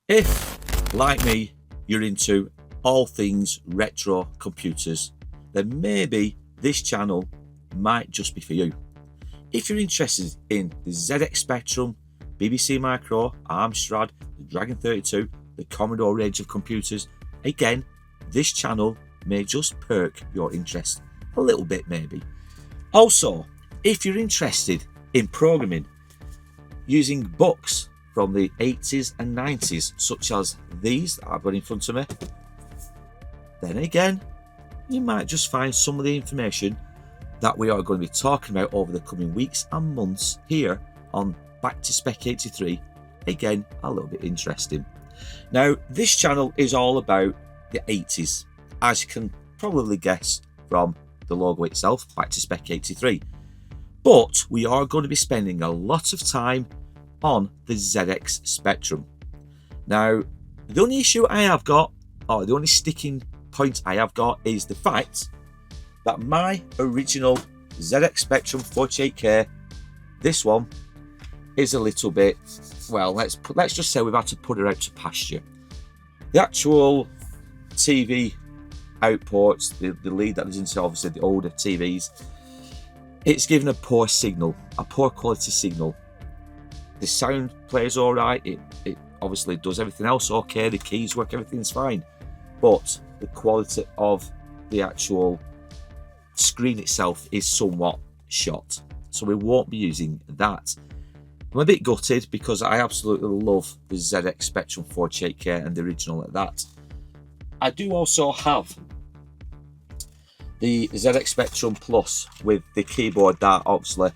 If, like me, you're into all things retro computers, then maybe this channel might just be for you. If you're interested in the ZX Spectrum, BBC Micro, Amstrad, the Dragon 32, the Commodore range of computers, again, this channel may just perk your interest a little bit maybe. Also, if you're interested in programming using books from the 80s and 90s, such as these that I've got in front of me, then again, you might just find some of the information that we are going to be talking about over the coming weeks and months here on Back to Spec 83, again, a little bit interesting. Now, this channel is all about the 80s, as you can probably guess from the logo itself, Back to Spec 83. But we are going to be spending a lot of time on the ZX Spectrum. Now, the only issue I have got, or the only sticking point I have got, is the fact that my original ZX Spectrum 48K, this one, is a little bit, well, let's just say we've had to put her out to pasture. The actual TV outports, the lead that is into obviously the older TVs, it's given a poor signal, a poor quality signal. The sound plays all right, it obviously does everything else okay, the keys work, everything's fine, but the quality of the actual screen itself is somewhat shot, so we won't be using that. I'm a bit gutted because I absolutely love the ZX Spectrum 48K and the original at that. I do also have the ZX Spectrum Plus with the keyboard that obviously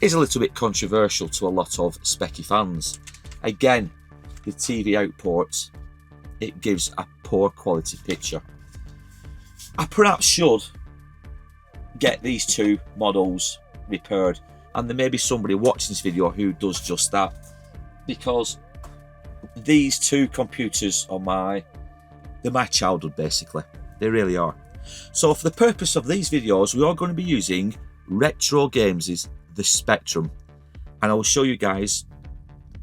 is a little bit controversial to a lot of Speccy fans. Again, the TV output, it gives a poor quality picture. I perhaps should get these two models repaired, and there may be somebody watching this video who does just that, because these two computers are they're my childhood basically. They really are. So for the purpose of these videos, we are going to be using Retro Games' The Spectrum, and I will show you guys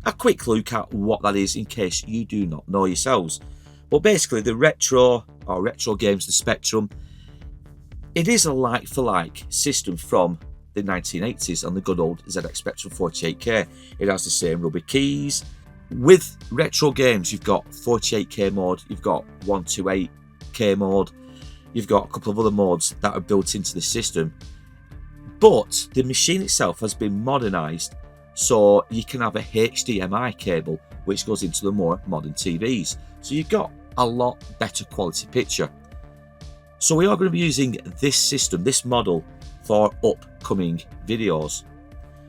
a quick look at what that is in case you do not know yourselves. But basically, the Retro Games' The Spectrum, it is a like-for-like system from the 1980s on the good old ZX Spectrum 48K. It has the same rubber keys. With Retro Games, you've got 48K mode, you've got 128K mode, you've got a couple of other modes that are built into the system. But the machine itself has been modernised, so you can have a HDMI cable which goes into the more modern TVs. So you've got a lot better quality picture. So we are going to be using this system, this model, for upcoming videos.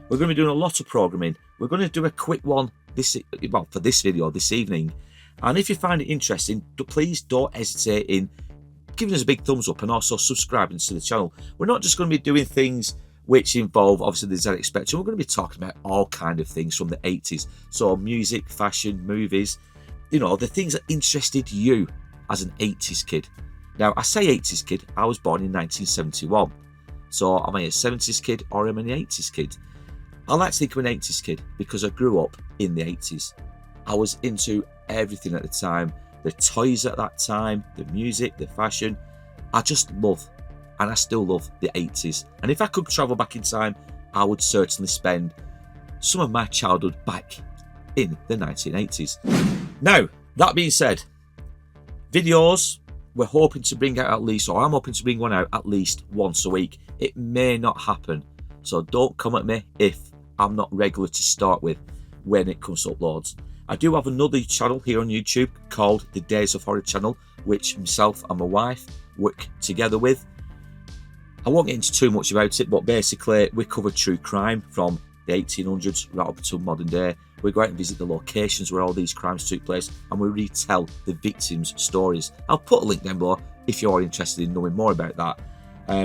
We're going to be doing a lot of programming. We're going to do a quick one for this video this evening. And if you find it interesting, please don't hesitate in giving us a big thumbs up and also subscribing to the channel. We're not just going to be doing things which involve obviously the ZX Spectrum. We're going to be talking about all kind of things from the 80s. So music, fashion, movies, you know, the things that interested you as an 80s kid. Now, I say 80s kid, I was born in 1971. So am I a 70s kid or am I an 80s kid? I like to think I'm an 80s kid because I grew up in the 80s. I was into everything at the time. The toys at that time, the music, the fashion. I just love, and I still love, the 80s. And if I could travel back in time, I would certainly spend some of my childhood back in the 1980s. Now, that being said, videos, we're hoping to bring out at least, or I'm hoping to bring one out at least once a week. It may not happen, so don't come at me if I'm not regular to start with when it comes to uploads. I do have another channel here on YouTube called The Days of Horror channel, which myself and my wife work together with. I won't get into too much about it, but basically we cover true crime from the 1800s right up to modern day. We go out and visit the locations where all these crimes took place, and we retell the victims' stories. I'll put a link down below if you're interested in knowing more about that.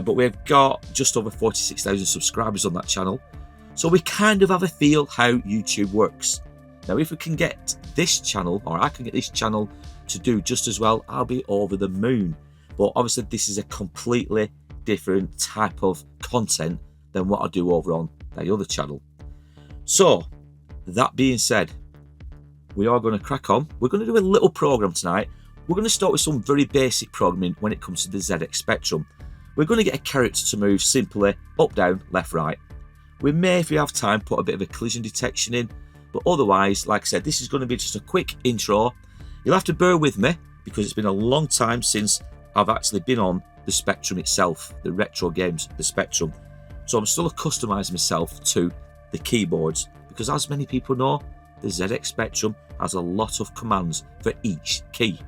But we've got just over 46,000 subscribers on that channel, so we kind of have a feel how YouTube works. Now, if we can get this channel, or I can get this channel to do just as well, I'll be over the moon. But obviously this is a completely different type of content than what I do over on the other channel. So, that being said, we are going to crack on. We're going to do a little program tonight. We're going to start with some very basic programming when it comes to the ZX Spectrum. We're going to get a character to move simply up, down, left, right. We may, if we have time, put a bit of a collision detection in, but otherwise, like I said, this is going to be just a quick intro. You'll have to bear with me because it's been a long time since I've actually been on the Spectrum itself, the retro games, the Spectrum. So I'm still customizing myself to the keyboards because, as many people know, the ZX Spectrum has a lot of commands for each key.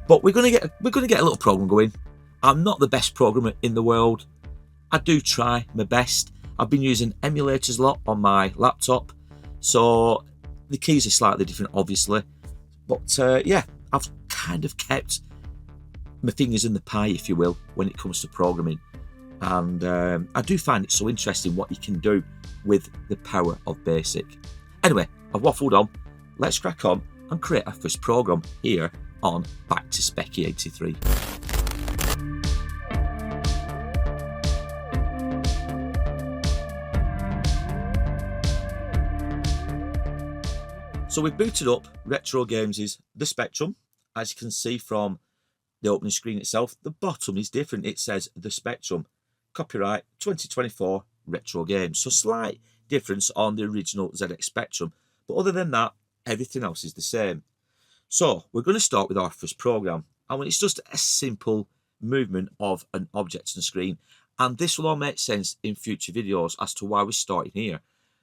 But we're going to get a little program going. I'm not the best programmer in the world. I do try my best. I've been using emulators a lot on my laptop, so the keys are slightly different, obviously. But yeah, I've kind of kept my fingers in the pie, if you will, when it comes to programming. And I do find it so interesting what you can do with the power of BASIC. Anyway, I've waffled on. Let's crack on and create our first program here on Back to Speccy 83. So we've booted up Retro Games' The Spectrum. As you can see from the opening screen itself, the bottom is different. It says The Spectrum, copyright 2024 Retro Games. So slight difference on the original ZX Spectrum. But other than that, everything else is the same. So we're going to start with our first program. And it's just a simple movement of an object on the screen. And this will all make sense in future videos as to why we're starting here.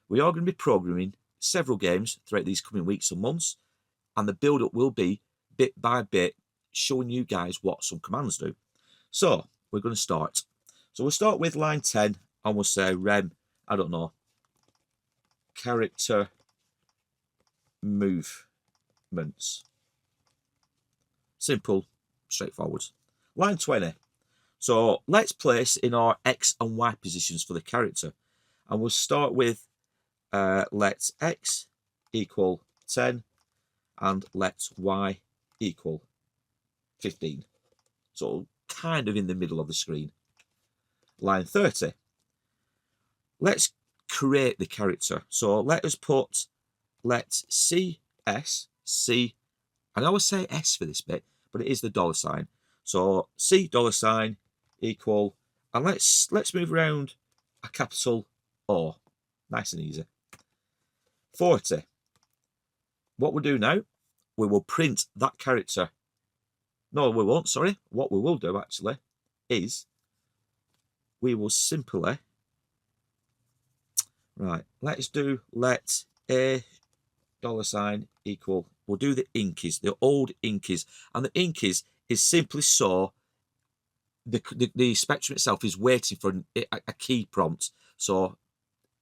We are going to be programming several games throughout these coming weeks and months, and the build-up will be bit by bit showing you guys what some commands do. So we're going to start. So we'll start with line 10 and we'll say rem, I don't know, character movements. Simple, straightforward. Line 20. So let's place in our X and Y positions for the character, and we'll start with let X equal 10 and let Y equal 15. So kind of in the middle of the screen. Line 30. Let's create the character. So let us put let CS, C, and I always say S for this bit, but it is the $sign. So C $sign equal, and let's move around a capital O. Nice and easy. 40. What we'll do now, we will print that character. No, we won't, sorry. What we will do actually is we will simply, right, let's do let A $sign equal, we'll do the inkies, the old inkies. And the inkies is simply so the Spectrum itself is waiting for a key prompt. So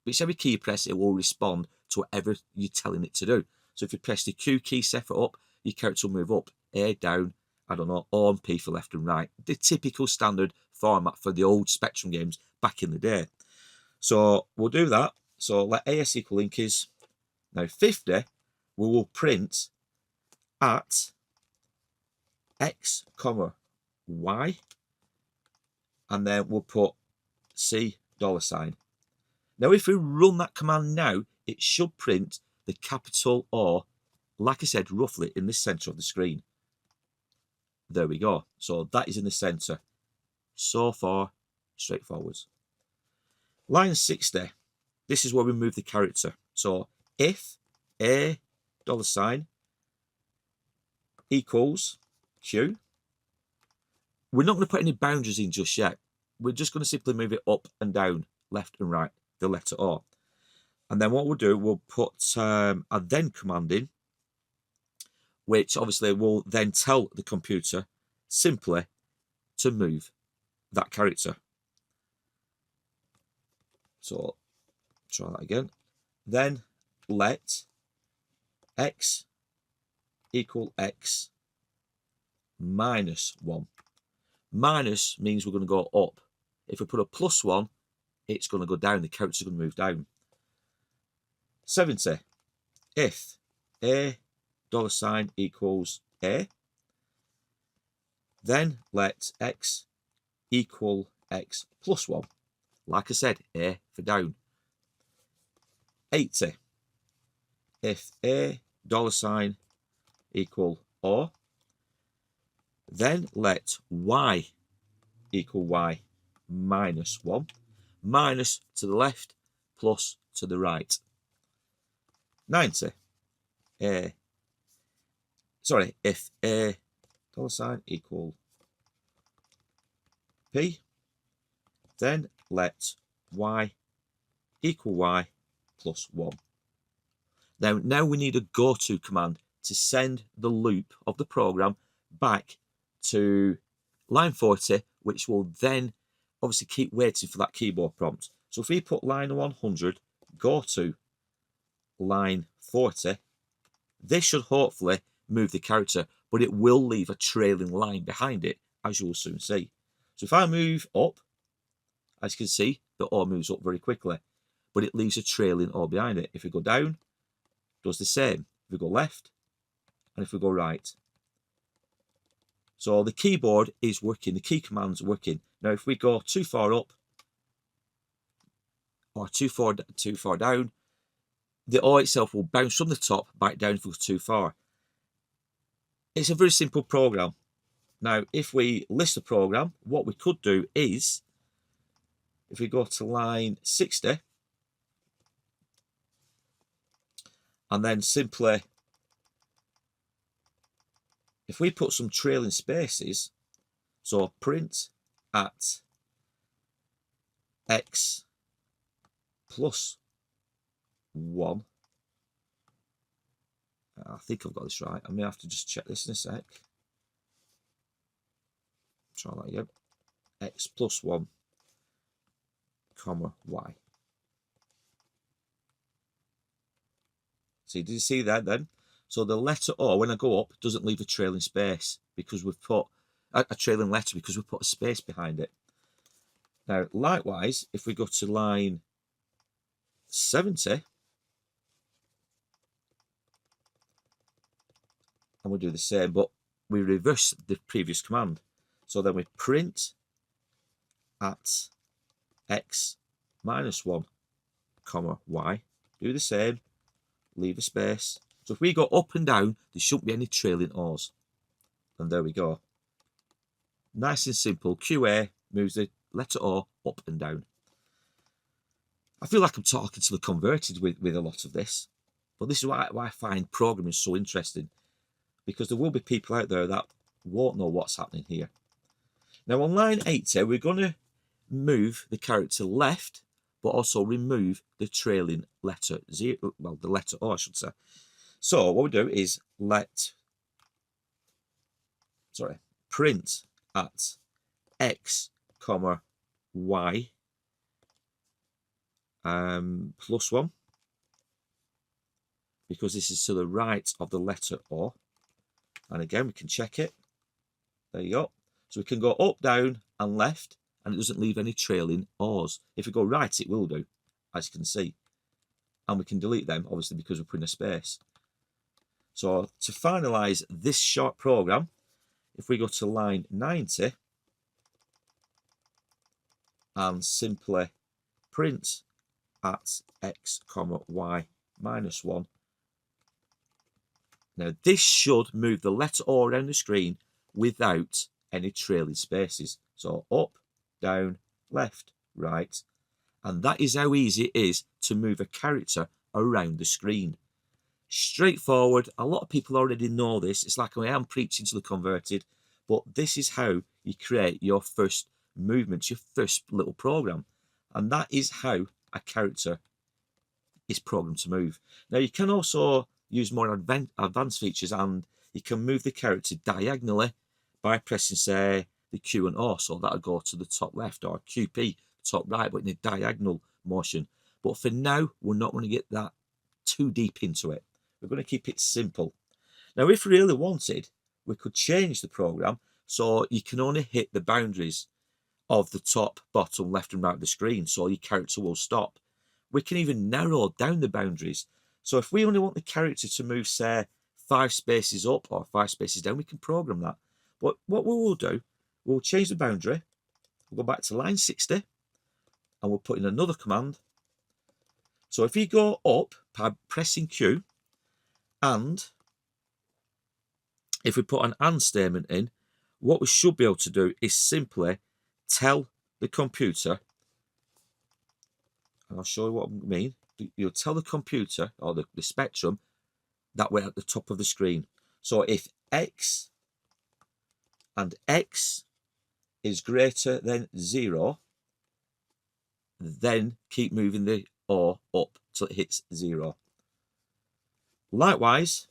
whichever key you press, it will respond to whatever you're telling it to do. So if you press the Q key, set it up, your character will move up, A down, I don't know, O and P for left and right. The typical standard format for the old Spectrum games back in the day. So we'll do that. So let AS equal inkies. Now 50, we will print at X, comma, Y, and then we'll put C $sign. Now, if we run that command now, it should print the capital O, like I said, roughly in the center of the screen. There we go. So that is in the center. So far, straightforward. Line 60. This is where we move the character. So if A $sign equals Q, we're not going to put any boundaries in just yet. We're just going to simply move it up and down, left and right, the letter O. And then what we'll do, we'll put a then command in, which obviously will then tell the computer simply to move that character. So try that again. Then let X equal X minus 1. Minus means we're going to go up. If we put a +1, it's going to go down. The character's going to move down. 70. If A $sign equals A, then let X equal X plus 1. Like I said, A for down. 80. If A $, equal or, then let y equal y minus 1, minus to the left, plus to the right. 90. If a $, equal p, then let y equal y plus 1. Now we need a goto command to send the loop of the program back to line 40, which will then obviously keep waiting for that keyboard prompt. So if we put line 100, go to line 40, this should hopefully move the character, but it will leave a trailing line behind it, as you will soon see. So if I move up, as you can see, the O moves up very quickly, but it leaves a trailing O behind it. If we go down, it does the same. If we go left, and if we go right. So the keyboard is working, the key command's working. Now if we go too far up, or too far down, the O itself will bounce from the top back down if we go too far. It's a very simple program. Now, if we list the program, what we could do is, if we go to line 60, and then simply, if we put some trailing spaces, so print at x plus 1. I think I've got this right. I may have to just check this in a sec. Try that again. X plus 1, comma, y. See, did you see that then? So the letter O, when I go up, doesn't leave a trailing space because we've put a trailing letter because we've put a space behind it. Now, likewise, if we go to line 70, and we do the same, but we reverse the previous command. So then we print at x minus 1, comma, y. Do the same, leave a space. So if we go up and down, there shouldn't be any trailing O's. And there we go. Nice and simple. QA moves the letter O up and down. I feel like I'm talking to the converted with a lot of this. But this is why I find programming so interesting. Because there will be people out there that won't know what's happening here. Now on line 80, we're going to move the character left, but also remove the trailing letter zero, well, the letter O, I should say. So what we do is print at x, comma, y plus 1, because this is to the right of the letter O. And again, we can check it. There you go. So we can go up, down, and left, and it doesn't leave any trailing O's. If we go right, it will do, as you can see. And we can delete them, obviously, because we're putting a space. So to finalize this short program, if we go to line 90 and simply print at x, comma, y minus 1. Now this should move the letter O around the screen without any trailing spaces. So up, down, left, right. And that is how easy it is to move a character around the screen. Straightforward. A lot of people already know this. It's like I am preaching to the converted, but this is how you create your first movements, your first little program. And that is how a character is programmed to move. Now you can also use more advanced features, and you can move the character diagonally by pressing, say, the Q and O. So that'll go to the top left, or QP top right, but in a diagonal motion. But for now, we're not going to get that too deep into it. We're going to keep it simple. Now, if we really wanted, we could change the program so you can only hit the boundaries of the top, bottom, left and right of the screen, so your character will stop. We can even narrow down the boundaries. So if we only want the character to move, say, 5 spaces up or 5 spaces down, we can program that. But what we will do, we'll change the boundary. We'll go back to line 60 and we'll put in another command. So if you go up by pressing Q And if we put an and statement in, what we should be able to do is simply tell the computer, and I'll show you what I mean. You'll tell the computer or the spectrum that we're at the top of the screen. So if x and x is greater than 0, then keep moving the OR up till it hits 0. Likewise,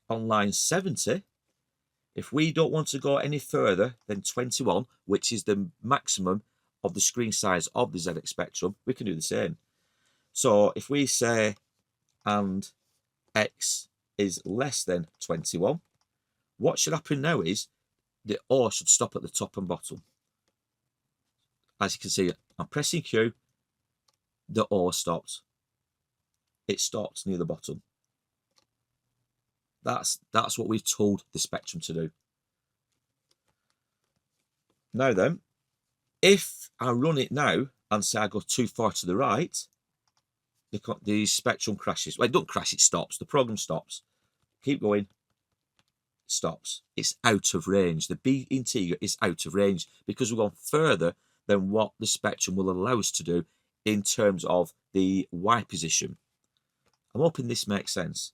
on line 70, if we don't want to go any further than 21, which is the maximum of the screen size of the ZX Spectrum, we can do the same. So if we say and x is less than 21, what should happen now is the OR should stop at the top and bottom. As you can see, I'm pressing Q, the OR stopped. It stopped near the bottom. That's what we've told the Spectrum to do. Now then, if I run it now and say I go too far to the right, the Spectrum crashes. Well, it don't crash, it stops. The program stops. Keep going. Stops. It's out of range. The B integer is out of range because we've gone further than what the Spectrum will allow us to do in terms of the Y position. I'm hoping this makes sense.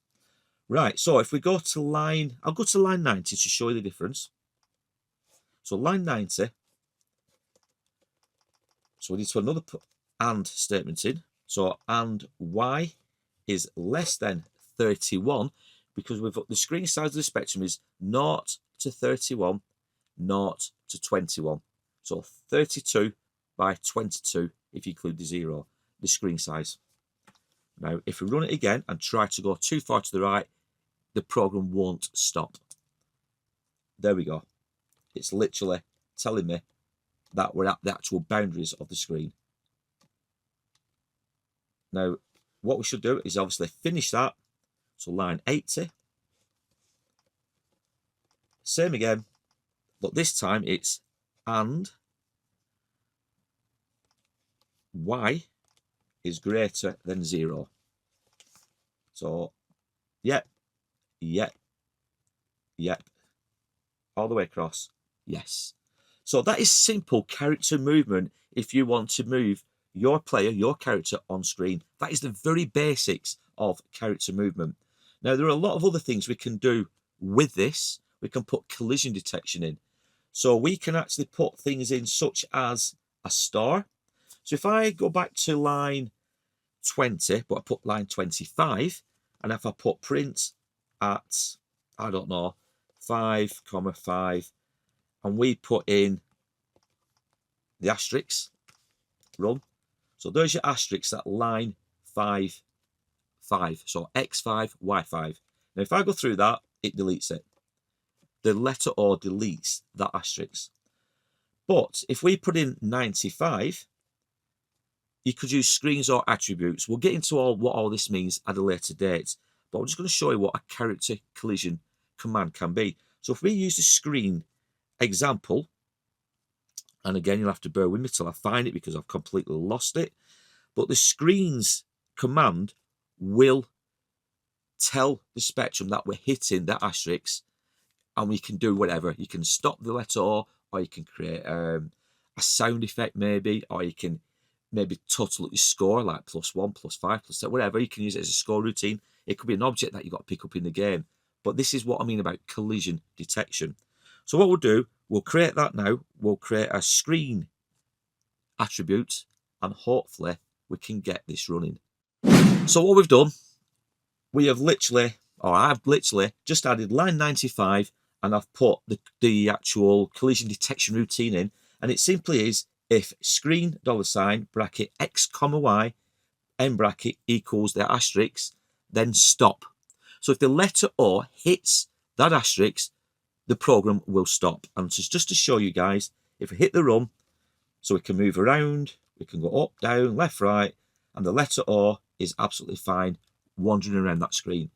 Right, so if we go to line, I'll go to line 90 to show you the difference. So line 90, so we need to put another and statement in. So and Y is less than 31 because we've got the screen size of the Spectrum is 0 to 31, 0 to 21. So 32 by 22 if you include the 0, the screen size. Now, if we run it again and try to go too far to the right, the program won't stop. There we go. It's literally telling me that we're at the actual boundaries of the screen. Now, what we should do is obviously finish that. So line 80. Same again, but this time it's and Y is greater than 0. So, yep, yep, yep, all the way across, yes. So that is simple character movement if you want to move your player, your character on screen. That is the very basics of character movement. Now, there are a lot of other things we can do with this. We can put collision detection in. So we can actually put things in such as a star. So if I go back to line 20, but I put line 25, and if I put print at, I don't know, 5,5, and we put in the asterisks, run. So there's your asterisks at line 5, 5. So X5, Y5. Now if I go through that, it deletes it. The letter O deletes that asterisk. But if we put in 95, you could use screens or attributes. We'll get into what all this means at a later date. But I'm just going to show you what a character collision command can be. So if we use the screen example, and again, you'll have to bear with me till I find it because I've completely lost it. But the screens command will tell the Spectrum that we're hitting that asterisk, and we can do whatever. You can stop the letter O, or you can create a sound effect maybe, or you can maybe total up your score like +1, +5, +10, whatever. You can use it as a score routine. It could be an object that you've got to pick up in the game. But this is what I mean about collision detection. So what we'll do, we'll create that now. We'll create a screen attribute, and hopefully we can get this running. So what we've done, we have literally, or I've literally just added line 95, and I've put the actual collision detection routine in, and it simply is if screen $ bracket X, Y, end bracket equals the asterisk, then stop. So if the letter O hits that asterisk, the program will stop. And just to show you guys, if we hit the run, so we can move around, we can go up, down, left, right, and the letter O is absolutely fine wandering around that screen.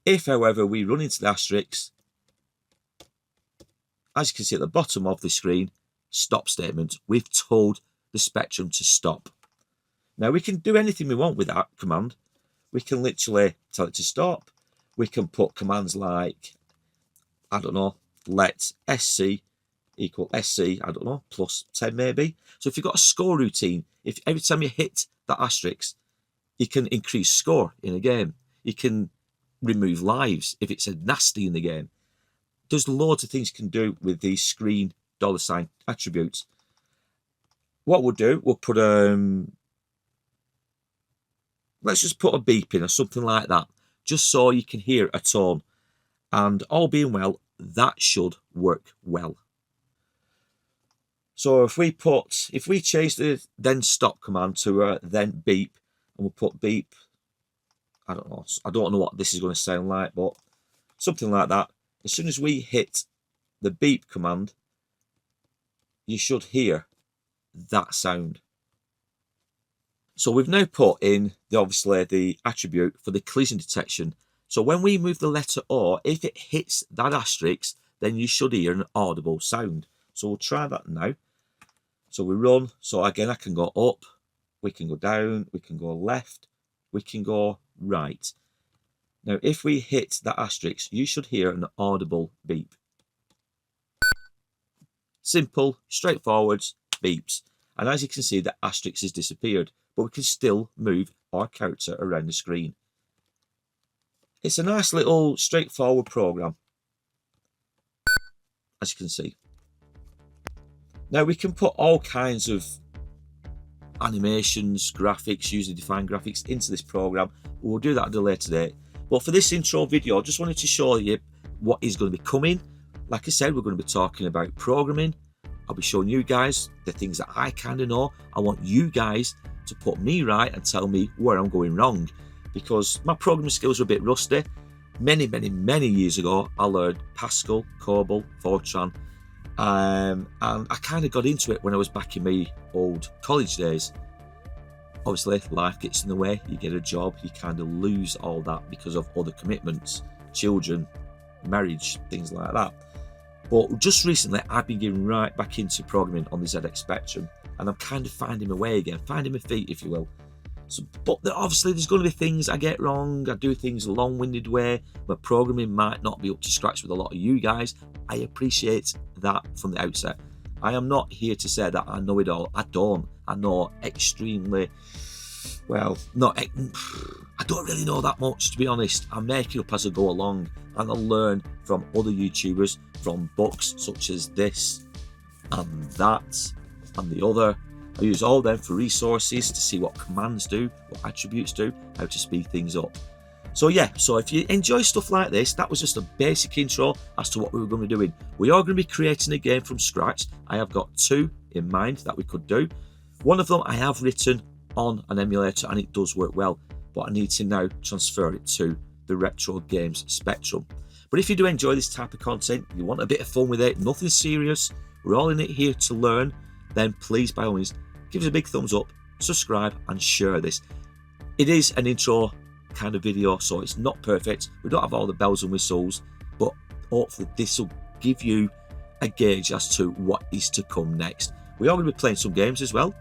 If, however, we run into the asterisk, as you can see at the bottom of the screen, stop statement, we've told the Spectrum to stop. Now we can do anything we want with that command. We can literally tell it to stop. we can put commands like, I don't know, let SC equal SC, I don't know, plus 10 maybe. So if you've got a score routine, if every time you hit that asterisk, you can increase score in a game. You can remove lives if it's a nasty in the game. There's loads of things you can do with these screen $ attributes. What we'll do, we'll put let's just put a beep in or something like that, just so you can hear a tone. And all being well, that should work well. So if we change the then stop command to a then beep, and we'll put beep, I don't know what this is going to sound like, but something like that. As soon as we hit the beep command, you should hear that sound. So we've now put in obviously the attribute for the collision detection. So when we move the letter O, if it hits that asterisk, then you should hear an audible sound. So we'll try that now. So we run. So again, I can go up, we can go down, we can go left, we can go right. Now, if we hit that asterisk, you should hear an audible beep. Simple, straightforward beeps. And as you can see, the asterisk has disappeared, but we can still move our character around the screen. It's a nice little straightforward program, as you can see. Now we can put all kinds of animations, graphics, user defined graphics into this program. We'll do that at a later date. But for this intro video, I just wanted to show you what is going to be coming. Like I said, we're going to be talking about programming. I'll be showing you guys the things that I kind of know. I want you guys to put me right and tell me where I'm going wrong, because my programming skills are a bit rusty. Many years ago, I learned Pascal, COBOL, Fortran, and I kind of got into it when I was back in my old college days. Obviously, life gets in the way. You get a job, you kind of lose all that because of other commitments, children, marriage, things like that. But just recently, I've been getting right back into programming on the ZX Spectrum, and I'm kind of finding my way again, finding my feet, if you will. So, but obviously, there's going to be things I get wrong. I do things a long-winded way. My programming might not be up to scratch with a lot of you guys. I appreciate that from the outset. I am not here to say that I know it all. I don't. I know extremely well. I don't really know that much, to be honest. I make it up as I go along, and I learn from other YouTubers, from books such as this and that and the other. I use all them for resources to see what commands do, what attributes do, how to speed things up. So yeah, so if you enjoy stuff like this, that was just a basic intro as to what we were going to be doing. We are going to be creating a game from scratch. I have got 2 in mind that we could do. One of them I have written on an emulator and it does work well, but I need to now transfer it to the Retro Games Spectrum. But if you do enjoy this type of content, you want a bit of fun with it, nothing serious, we're all in it here to learn, then please, by all means, give us a big thumbs up, subscribe and share this. It is an intro kind of video, so it's not perfect. We don't have all the bells and whistles, but hopefully this will give you a gauge as to what is to come next. We are going to be playing some games as well.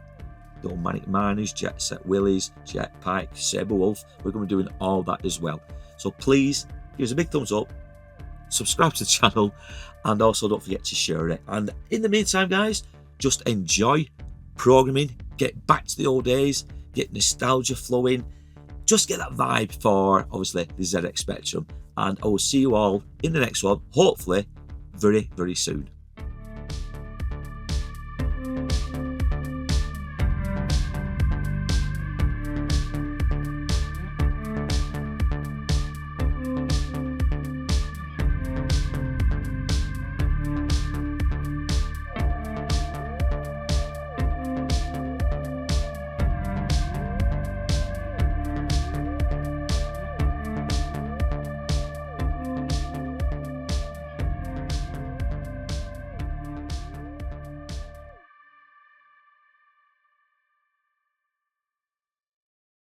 The old Manic Miners, Jet Set Willies, Jetpack, Sabre Wolf. We're going to be doing all that as well. So please give us a big thumbs up, subscribe to the channel, and also don't forget to share it. And in the meantime, guys, just enjoy programming, get back to the old days, get nostalgia flowing, just get that vibe for obviously the ZX Spectrum. And I will see you all in the next one, hopefully very soon.